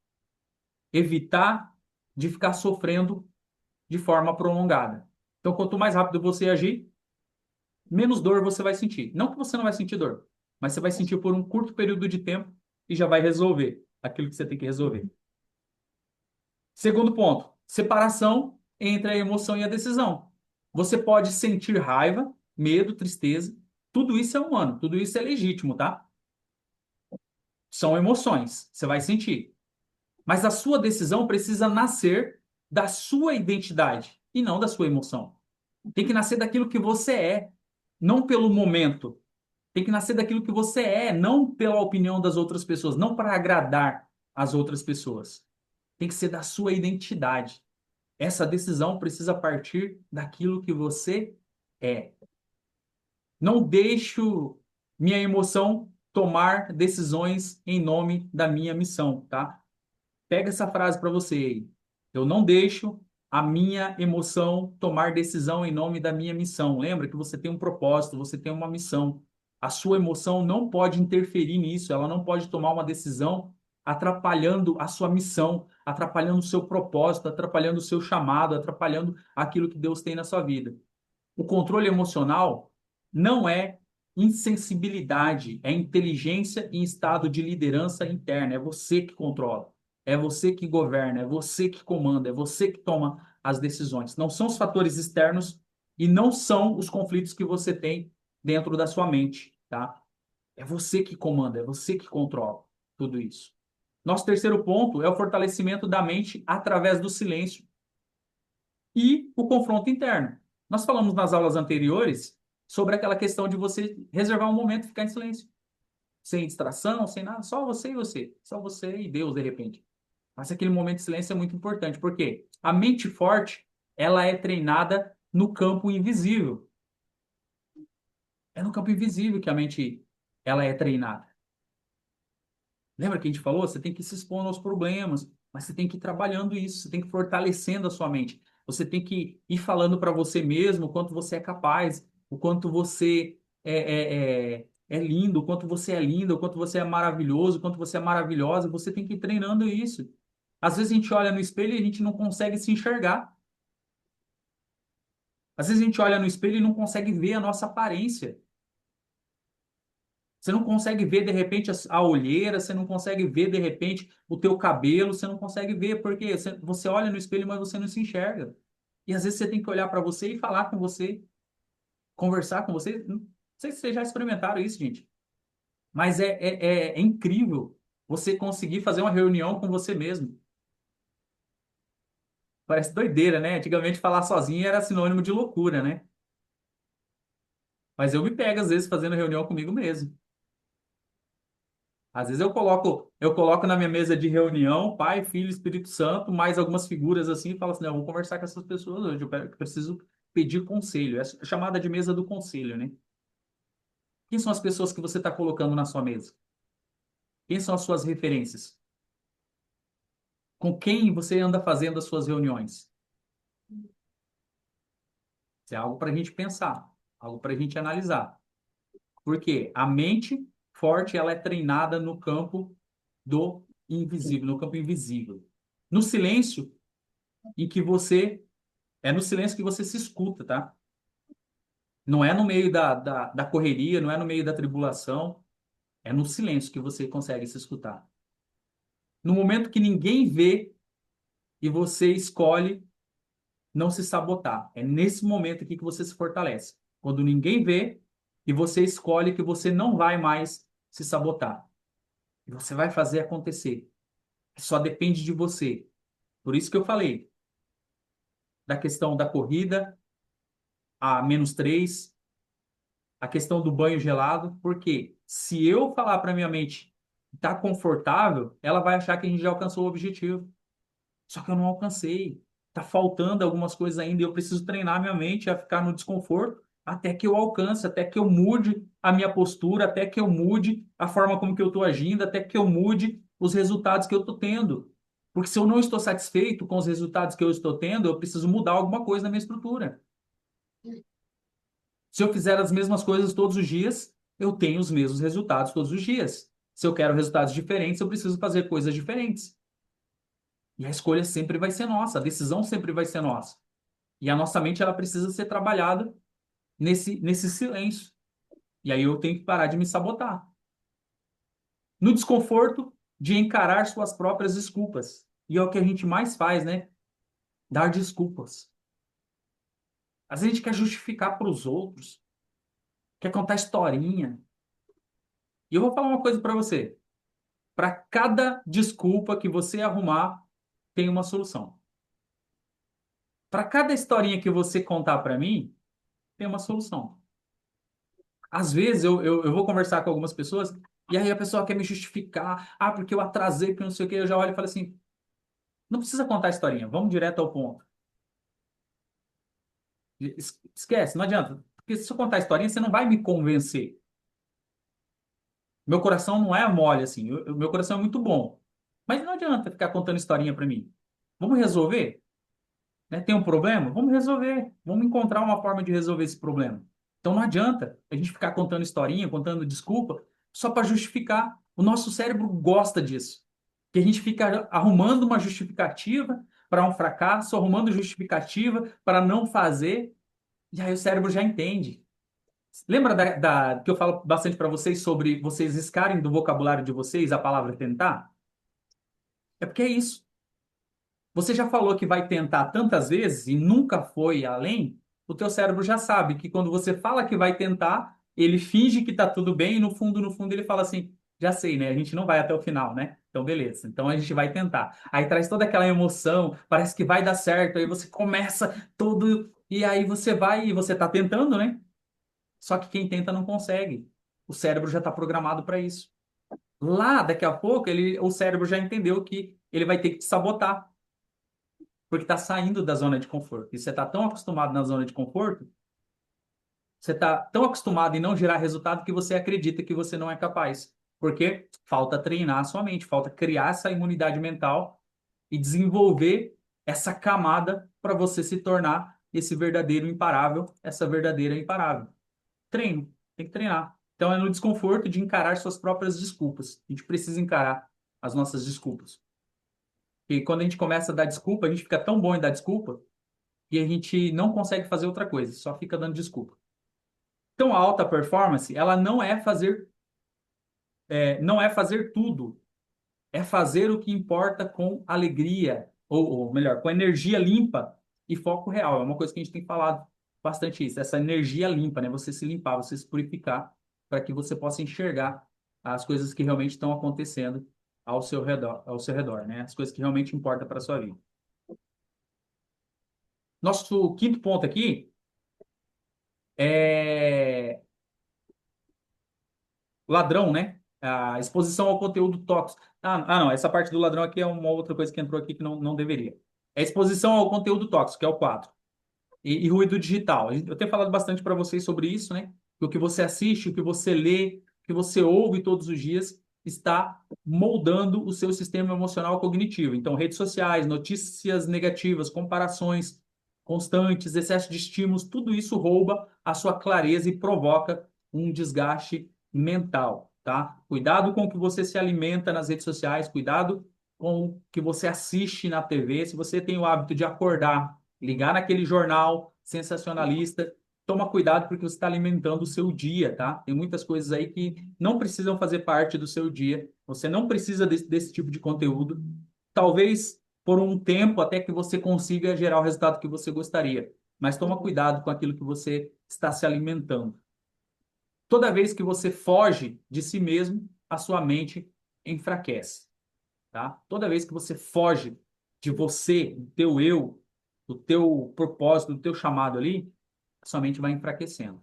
evitar de ficar sofrendo de forma prolongada. Então, quanto mais rápido você agir, menos dor você vai sentir. Não que você não vai sentir dor, mas você vai sentir por um curto período de tempo e já vai resolver aquilo que você tem que resolver. Segundo ponto, separação entre a emoção e a decisão. Você pode sentir raiva, medo, tristeza, tudo isso é humano, tudo isso é legítimo, tá? São emoções, você vai sentir. Mas a sua decisão precisa nascer da sua identidade e não da sua emoção. Tem que nascer daquilo que você é, não pelo momento. Tem que nascer daquilo que você é, não pela opinião das outras pessoas, não para agradar as outras pessoas. Tem que ser da sua identidade. Essa decisão precisa partir daquilo que você é. Não deixo minha emoção tomar decisões em nome da minha missão, tá? Pega essa frase para você aí. Eu não deixo a minha emoção tomar decisão em nome da minha missão. Lembra que você tem um propósito, você tem uma missão. A sua emoção não pode interferir nisso, ela não pode tomar uma decisão atrapalhando a sua missão, atrapalhando o seu propósito, atrapalhando o seu chamado, atrapalhando aquilo que Deus tem na sua vida. O controle emocional não é insensibilidade, é inteligência em estado de liderança interna. É você que controla, é você que governa, é você que comanda, é você que toma as decisões. Não são os fatores externos e não são os conflitos que você tem dentro da sua mente, tá? É você que comanda, é você que controla tudo isso. Nosso terceiro ponto é o fortalecimento da mente através do silêncio e o confronto interno. Nós falamos nas aulas anteriores sobre aquela questão de você reservar um momento e ficar em silêncio, sem distração, sem nada, só você e você, só você e Deus de repente. Mas aquele momento de silêncio é muito importante, porque a mente forte, ela é treinada no campo invisível. É no campo invisível que a mente ela é treinada. Lembra que a gente falou? Você tem que se expor aos problemas, mas você tem que ir trabalhando isso, você tem que ir fortalecendo a sua mente. Você tem que ir falando para você mesmo o quanto você é capaz, o quanto você é lindo, o quanto você é lindo, o quanto você é maravilhoso, o quanto você é maravilhosa. Você tem que ir treinando isso. Às vezes a gente olha no espelho e a gente não consegue se enxergar. Às vezes a gente olha no espelho e não consegue ver a nossa aparência. Você não consegue ver, de repente, a olheira, você não consegue ver, de repente, o teu cabelo, você não consegue ver, porque você olha no espelho, mas você não se enxerga. E às vezes você tem que olhar para você e falar com você, conversar com você. Não sei se vocês já experimentaram isso, gente, mas é incrível você conseguir fazer uma reunião com você mesmo. Parece doideira, né? Antigamente falar sozinho era sinônimo de loucura, né? Mas eu me pego, às vezes, fazendo reunião comigo mesmo. Às vezes eu coloco na minha mesa de reunião Pai, Filho, Espírito Santo, mais algumas figuras assim, e falo assim, não, eu vou conversar com essas pessoas hoje, eu preciso pedir conselho. É chamada de mesa do conselho, né? Quem são as pessoas que você está colocando na sua mesa? Quem são as suas referências? Com quem você anda fazendo as suas reuniões? Isso é algo para a gente pensar, algo para a gente analisar. Porque a mente forte, ela é treinada no campo do invisível, no campo invisível. No silêncio, em que você é no silêncio que você se escuta, tá? Não é no meio da correria, não é no meio da tribulação, é no silêncio que você consegue se escutar. No momento que ninguém vê e você escolhe não se sabotar, é nesse momento aqui que você se fortalece. Quando ninguém vê e você escolhe que você não vai mais se sabotar. E você vai fazer acontecer. Só depende de você. Por isso que eu falei da questão da corrida a -3, a questão do banho gelado, porque se eu falar para minha mente tá confortável, ela vai achar que a gente já alcançou o objetivo. Só que eu não alcancei. Tá faltando algumas coisas ainda e eu preciso treinar minha mente a ficar no desconforto até que eu alcance, até que eu mude a minha postura, até que eu mude a forma como que eu estou agindo, até que eu mude os resultados que eu estou tendo. Porque se eu não estou satisfeito com os resultados que eu estou tendo, eu preciso mudar alguma coisa na minha estrutura. Se eu fizer as mesmas coisas todos os dias, eu tenho os mesmos resultados todos os dias. Se eu quero resultados diferentes, eu preciso fazer coisas diferentes. E a escolha sempre vai ser nossa, a decisão sempre vai ser nossa. E a nossa mente ela precisa ser trabalhada nesse silêncio. E aí eu tenho que parar de me sabotar. No desconforto de encarar suas próprias desculpas. E é o que a gente mais faz, né? Dar desculpas. Às vezes a gente quer justificar para os outros, quer contar historinha. E eu vou falar uma coisa para você. Para cada desculpa que você arrumar, tem uma solução. Para cada historinha que você contar para mim, tem uma solução. Às vezes eu vou conversar com algumas pessoas e aí a pessoa quer me justificar. Ah, porque eu atrasei, porque não sei o quê. Eu já olho e falo assim: não precisa contar a historinha, vamos direto ao ponto. Esquece, não adianta. Porque se eu contar a historinha, você não vai me convencer. Meu coração não é mole assim. Meu coração é muito bom. Mas não adianta ficar contando historinha para mim. Vamos resolver? Né? Tem um problema? Vamos resolver. Vamos encontrar uma forma de resolver esse problema. Então não adianta a gente ficar contando historinha, contando desculpa, só para justificar. O nosso cérebro gosta disso. Que a gente fica arrumando uma justificativa para um fracasso, arrumando justificativa para não fazer, e aí o cérebro já entende. Lembra que eu falo bastante para vocês sobre vocês riscarem do vocabulário de vocês a palavra tentar? É porque é isso. Você já falou que vai tentar tantas vezes e nunca foi além, o teu cérebro já sabe que quando você fala que vai tentar, ele finge que tá tudo bem e no fundo ele fala assim, já sei, né? A gente não vai até o final, né? Então beleza, então a gente vai tentar. Aí traz toda aquela emoção, parece que vai dar certo, aí você começa todo e aí você vai e você tá tentando, né? Só que quem tenta não consegue. O cérebro já está programado para isso. Lá, daqui a pouco, o cérebro já entendeu que ele vai ter que te sabotar porque está saindo da zona de conforto. E você está tão acostumado na zona de conforto, você está tão acostumado em não gerar resultado que você acredita que você não é capaz. Porque falta treinar a sua mente, falta criar essa imunidade mental e desenvolver essa camada para você se tornar esse verdadeiro imparável, essa verdadeira imparável. Treino, tem que treinar. Então é no desconforto de encarar suas próprias desculpas. A gente precisa encarar as nossas desculpas. E quando a gente começa a dar desculpa, a gente fica tão bom em dar desculpa e a gente não consegue fazer outra coisa, só fica dando desculpa. Então, a alta performance, ela não é fazer tudo, é fazer o que importa com alegria, ou melhor, com energia limpa e foco real. É uma coisa que a gente tem falado bastante isso, essa energia limpa, né? Você se limpar, você se purificar, para que você possa enxergar as coisas que realmente estão acontecendo ao seu redor, né? As coisas que realmente importam para a sua vida. Nosso quinto ponto aqui é ladrão, né? A exposição ao conteúdo tóxico. Não, essa parte do ladrão aqui é uma outra coisa que entrou aqui que não deveria. É exposição ao conteúdo tóxico, que é o 4. E ruído digital. Eu tenho falado bastante para vocês sobre isso, né? Que o que você assiste, o que você lê, o que você ouve todos os dias está moldando o seu sistema emocional cognitivo. Então, redes sociais, notícias negativas, comparações constantes, excesso de estímulos, tudo isso rouba a sua clareza e provoca um desgaste mental, tá? Cuidado com o que você se alimenta nas redes sociais, cuidado com o que você assiste na TV. Se você tem o hábito de acordar, ligar naquele jornal sensacionalista, toma cuidado porque você está alimentando o seu dia, tá? Tem muitas coisas aí que não precisam fazer parte do seu dia. Você não precisa desse tipo de conteúdo. Talvez por um tempo até que você consiga gerar o resultado que você gostaria. Mas toma cuidado com aquilo que você está se alimentando. Toda vez que você foge de si mesmo, a sua mente enfraquece, tá? Toda vez que você foge de você, do teu eu, do teu propósito, do teu chamado ali, a sua mente vai enfraquecendo.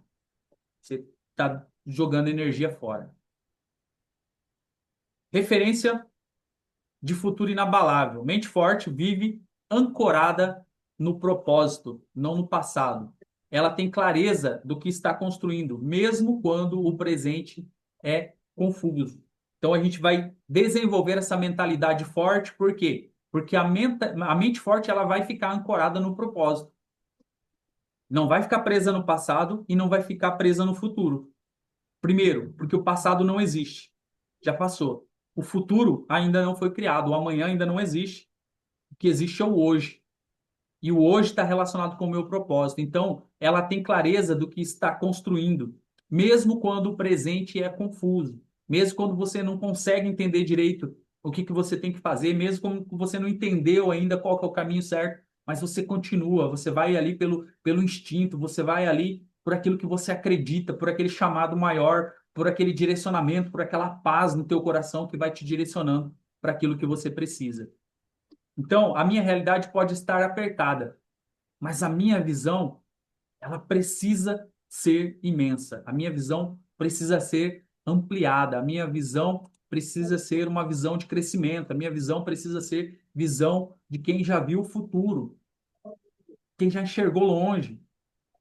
Você está jogando energia fora. Referência de futuro inabalável. Mente forte vive ancorada no propósito, não no passado. Ela tem clareza do que está construindo, mesmo quando o presente é confuso. Então a gente vai desenvolver essa mentalidade forte, por quê? Porque a mente forte ela vai ficar ancorada no propósito. Não vai ficar presa no passado e não vai ficar presa no futuro. Primeiro, porque o passado não existe. Já passou. O futuro ainda não foi criado. O amanhã ainda não existe. O que existe é o hoje. E o hoje está relacionado com o meu propósito. Então, ela tem clareza do que está construindo, mesmo quando o presente é confuso, mesmo quando você não consegue entender direito o que você tem que fazer, mesmo quando você não entendeu ainda qual que é o caminho certo, mas você continua, você vai ali pelo instinto, você vai ali por aquilo que você acredita, por aquele chamado maior, por aquele direcionamento, por aquela paz no teu coração que vai te direcionando para aquilo que você precisa. Então, a minha realidade pode estar apertada, mas a minha visão, ela precisa ser imensa. A minha visão precisa ser ampliada. A minha visão precisa ser uma visão de crescimento. A minha visão precisa ser visão de quem já viu o futuro, quem já enxergou longe,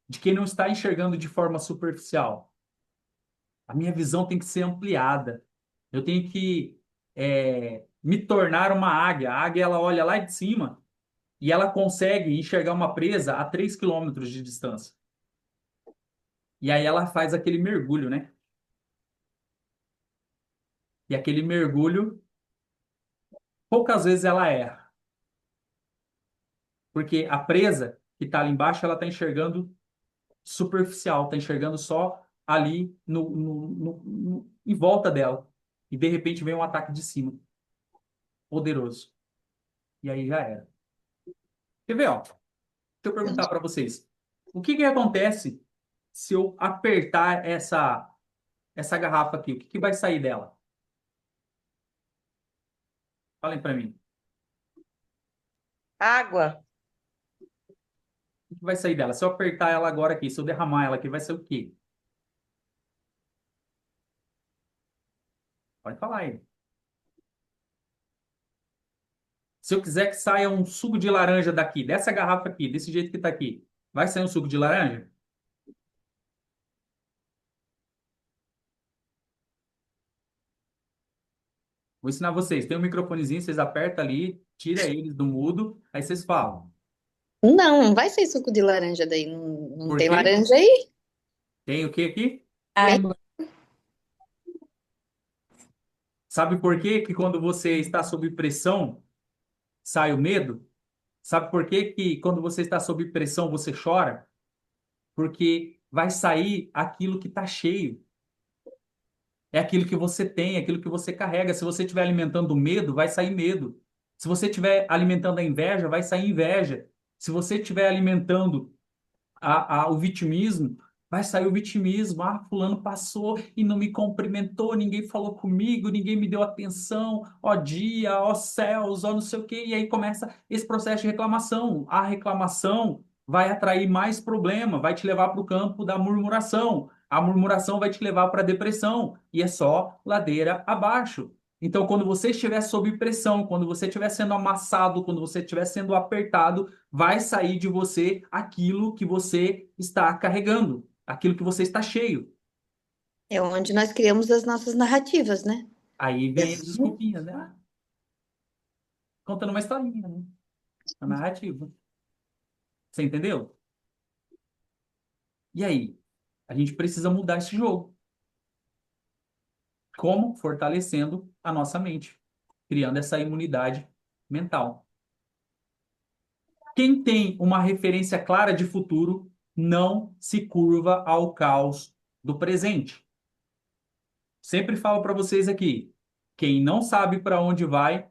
de quem não está enxergando de forma superficial. A minha visão tem que ser ampliada. Eu tenho que me tornar uma águia. A águia, ela olha lá de cima e ela consegue enxergar uma presa a 3 quilômetros de distância. E aí ela faz aquele mergulho, né? E aquele mergulho, poucas vezes ela erra. Porque a presa que está ali embaixo, ela está enxergando superficial, está enxergando só ali em volta dela. E de repente vem um ataque de cima, poderoso. E aí já era. Quer ver, ó? Deixa eu perguntar para vocês. O que que acontece se eu apertar essa garrafa aqui? O que que vai sair dela? Falem para mim. Água. O que vai sair dela? Se eu apertar ela agora aqui, se eu derramar ela aqui, vai ser o quê? Pode falar aí. Se eu quiser que saia um suco de laranja daqui, dessa garrafa aqui, desse jeito que está aqui, vai sair um suco de laranja? Vou ensinar vocês. Tem um microfonezinho, vocês apertam ali, tira eles do mudo, aí vocês falam. Não, não vai ser suco de laranja daí. Não, não Por tem quê? laranja aí? Tem o quê aqui? Nem- Água. Sabe por quê que quando você está sob pressão, sai o medo? Sabe por quê que quando você está sob pressão, você chora? Porque vai sair aquilo que está cheio. É aquilo que você tem, é aquilo que você carrega. Se você estiver alimentando medo, vai sair medo. Se você estiver alimentando a inveja, vai sair inveja. Se você estiver alimentando o vitimismo, vai sair o vitimismo. Ah, fulano passou e não me cumprimentou, ninguém falou comigo, ninguém me deu atenção, ó dia, ó céus, ó não sei o quê. E aí começa esse processo de reclamação. A reclamação vai atrair mais problema, vai te levar para o campo da murmuração. A murmuração vai te levar para a depressão e é só ladeira abaixo. Então, quando você estiver sob pressão, quando você estiver sendo amassado, quando você estiver sendo apertado, vai sair de você aquilo que você está carregando, aquilo que você está cheio. É onde nós criamos as nossas narrativas, né? Aí vem as desculpinhas, né? Ah, contando uma historinha, né? Uma narrativa. Você entendeu? E aí? A gente precisa mudar esse jogo. Como? Fortalecendo a nossa mente, criando essa imunidade mental. Quem tem uma referência clara de futuro não se curva ao caos do presente. Sempre falo para vocês aqui, quem não sabe para onde vai,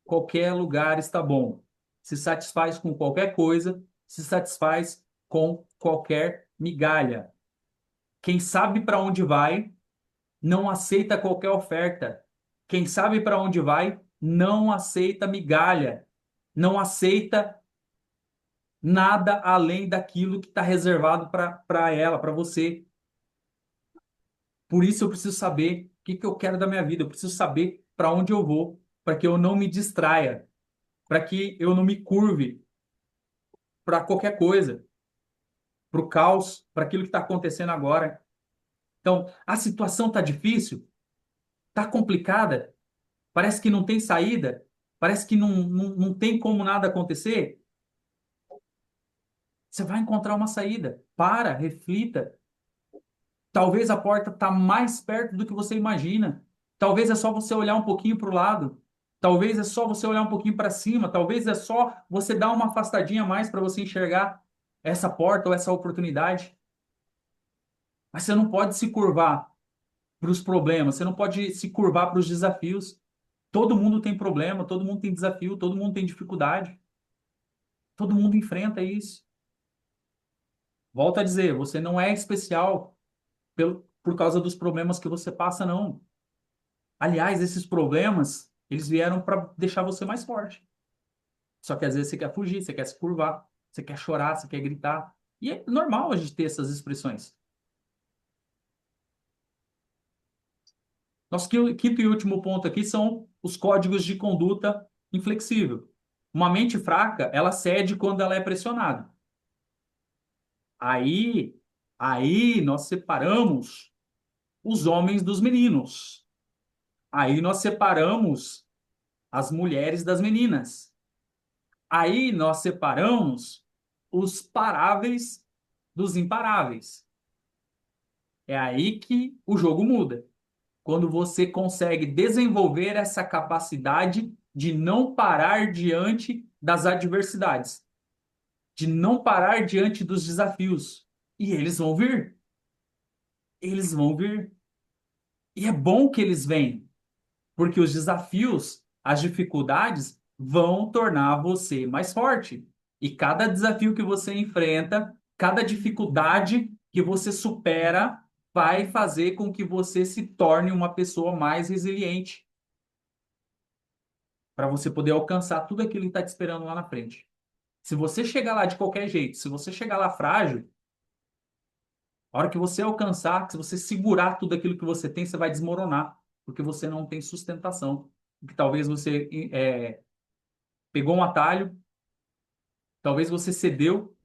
qualquer lugar está bom. Se satisfaz com qualquer coisa, se satisfaz com qualquer migalha. Quem sabe para onde vai, não aceita qualquer oferta. Quem sabe para onde vai, não aceita migalha. Não aceita nada além daquilo que está reservado para ela, para você. Por isso eu preciso saber o que que eu quero da minha vida. Eu preciso saber para onde eu vou, para que eu não me distraia, para que eu não me curve para qualquer coisa, para o caos, para aquilo que está acontecendo agora. Então, a situação está difícil, está complicada, parece que não tem saída, parece que não tem como nada acontecer. Você vai encontrar uma saída. Para, reflita. Talvez a porta está mais perto do que você imagina. Talvez é só você olhar um pouquinho para o lado. Talvez é só você olhar um pouquinho para cima. Talvez é só você dar uma afastadinha a mais para você enxergar essa porta ou essa oportunidade. Mas você não pode se curvar para os problemas. Você não pode se curvar para os desafios. Todo mundo tem problema, todo mundo tem desafio, todo mundo tem dificuldade. Todo mundo enfrenta isso. Volto a dizer, você não é especial por causa dos problemas que você passa, não. Aliás, esses problemas, eles vieram para deixar você mais forte. Só que às vezes você quer fugir, você quer se curvar, você quer chorar, você quer gritar. E é normal a gente ter essas expressões. Nosso quinto e último ponto aqui são os códigos de conduta inflexível. Uma mente fraca, ela cede quando ela é pressionada. Aí, aí nós separamos os homens dos meninos. Aí nós separamos as mulheres das meninas. Aí nós separamos os paráveis dos imparáveis. É aí que o jogo muda. Quando você consegue desenvolver essa capacidade de não parar diante das adversidades, de não parar diante dos desafios. E eles vão vir. Eles vão vir. E é bom que eles venham, porque os desafios, as dificuldades vão tornar você mais forte. E cada desafio que você enfrenta, cada dificuldade que você supera, vai fazer com que você se torne uma pessoa mais resiliente, para você poder alcançar tudo aquilo que está te esperando lá na frente. Se você chegar lá de qualquer jeito, se você chegar lá frágil, a hora que você alcançar, se você segurar tudo aquilo que você tem, você vai desmoronar, porque você não tem sustentação. Porque talvez você pegou um atalho, talvez você cedeu